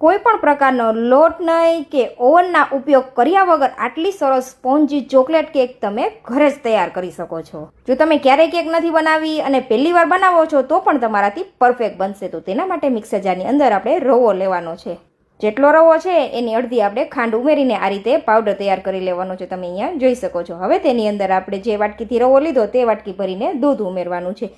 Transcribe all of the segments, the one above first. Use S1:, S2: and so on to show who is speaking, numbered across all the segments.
S1: કોઈ પણ પ્રકારનો લોટ નહીં કે ઓવનના ઉપયોગ કર્યા વગર આટલી સરસ સ્પોન્જી ચોકલેટ કેક તમે ઘરે જ તૈયાર કરી શકો છો. જો તમે ક્યારેય કેક નથી બનાવી અને પહેલી વાર બનાવો છો તો પણ તમારાથી પરફેક્ટ બનશે. તો તેના માટે મિક્સર જારની અંદર આપણે રવો લેવાનો છે. જેટલો રવો છે એની અડધી આપણે ખાંડ ઉમેરીને આ રીતે પાવડર તૈયાર કરી લેવાનો છે. તમે અહીંયા જોઈ શકો છો. હવે તેની અંદર આપણે જે વાટકીથી રવો લીધો તે વાટકી ભરીને દૂધ ઉમેરવાનું છે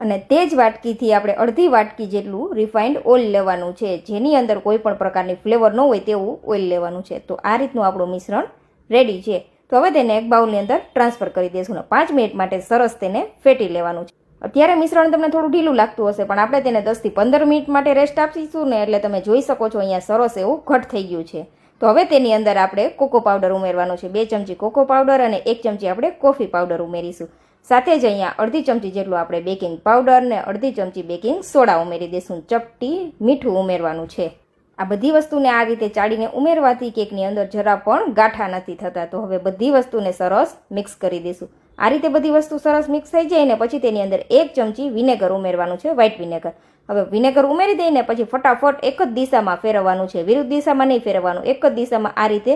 S1: અને તે જ વાટકીથી આપણે અડધી વાટકી જેટલું રિફાઇન્ડ ઓઇલ લેવાનું છે, જેની અંદર કોઈ પણ પ્રકારની ફ્લેવર ન હોય તેવું ઓઇલ લેવાનું છે. તો આ રીતનું આપણું મિશ્રણ રેડી છે. તો હવે તેને એક બાઉલની અંદર ટ્રાન્સફર કરી દઈશું અને 5 મિનિટ માટે સરસ તેને ફેટી લેવાનું છે. અત્યારે મિશ્રણ તમને થોડું ઢીલું લાગતું હશે, પણ આપણે તેને 10 થી 15 મિનિટ માટે રેસ્ટ આપીશું ને એટલે તમે જોઈ શકો છો અહીંયા સરસ એવું ઘટ થઈ ગયું છે. તો હવે તેની અંદર આપણે કોકો પાવડર ઉમેરવાનો છે. 2 ચમચી કોકો પાવડર અને 1 ચમચી આપણે કોફી પાવડર ઉમેરીશું. સાથે જ અહીંયા અડધી ચમચી જેટલું આપણે બેકિંગ પાવડર ને અડધી ચમચી બેકિંગ સોડા ઉમેરી દઈશું. ચપટી મીઠું ઉમેરવાનું છે. આ બધી વસ્તુને આ રીતે ચાળીને ઉમેરવાથી કેકની અંદર જરા પણ ગાંઠા નથી થતા. તો હવે બધી વસ્તુને સરસ મિક્સ કરી દઈશું. આ રીતે બધી વસ્તુ સરસ મિક્સ થઈ જાય ને પછી તેની અંદર 1 ચમચી વિનેગર ઉમેરવાનું છે, વ્હાઇટ વિનેગર. હવે વિનેગર ઉમેરી દઈને પછી ફટાફટ એક જ દિશામાં ફેરવવાનું છે, વિરુદ્ધ દિશામાં નહીં ફેરવવાનું. એક જ દિશામાં આ રીતે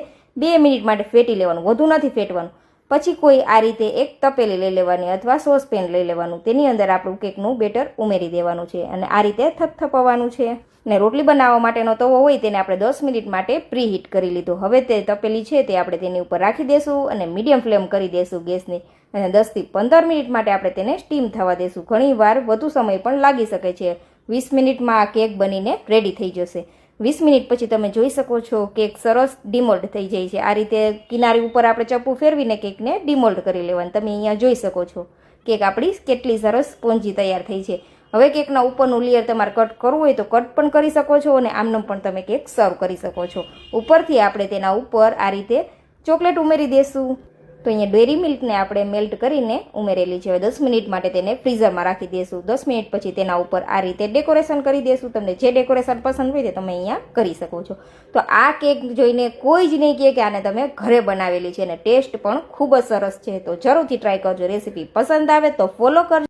S1: 2 મિનિટ માટે ફેટી લેવાનું, વધુ નથી ફેટવાનું. પછી કોઈ આ રીતે એક તપેલી લઈ લેવાની અથવા સોસપેન લઈ લેવાનું, તેની અંદર આપણું કેકનું બેટર ઉમેરી દેવાનું છે અને આ રીતે થપથપાવવાનું છે. ને રોટલી બનાવવા માટેનો તવો હોય તેને આપણે 10 મિનિટ માટે પ્રી હીટ કરી લીધો. હવે તે તપેલી છે તે આપણે તેની ઉપર રાખી દેશું અને મીડિયમ ફ્લેમ કરી દેશું ગેસની અને 10 થી 15 મિનિટ માટે આપણે તેને સ્ટીમ થવા દેશું. ઘણી વાર વધુ સમય પણ લાગી શકે છે. 20 મિનિટમાં આ કેક બનીને રેડી થઈ જશે. 20 મિનિટ પછી તમે જોઈ શકો છો કેક સરસ ડીમોલ્ડ થઈ જાય છે. આ રીતે કિનારી ઉપર આપણે ચપ્પુ ફેરવીને કેકને ડીમોલ્ડ કરી લેવાનું. તમે અહીંયા જોઈ શકો છો કેક આપણી કેટલી સરસ સ્પોન્જી તૈયાર થઈ છે. હવે કેકના ઉપરનું લેયર તમારે કટ કરવું હોય તો કટ પણ કરી શકો છો અને આમનો પણ તમે કેક સર્વ કરી શકો છો. ઉપરથી આપણે તેના ઉપર આ રીતે ચોકલેટ ઉમેરી દઈશું. તો અહીંયા ડેરી મિલ્કને આપણે મેલ્ટ કરીને ઉમેરેલી છે. હવે 10 મિનિટ માટે તેને ફ્રીઝરમાં રાખી દઈશું. 10 મિનિટ પછી તેના ઉપર આ રીતે ડેકોરેશન કરી દઈશું. તમને જે ડેકોરેશન પસંદ હોય તે તમે અહીંયા કરી શકો છો. તો આ કેક જોઈને કોઈ જ નહીં કહે કે આને તમે ઘરે બનાવેલી છે અને ટેસ્ટ પણ ખૂબ જ સરસ છે. તો જરૂરથી ટ્રાય કરજો. રેસીપી પસંદ આવે તો ફોલો કરજો.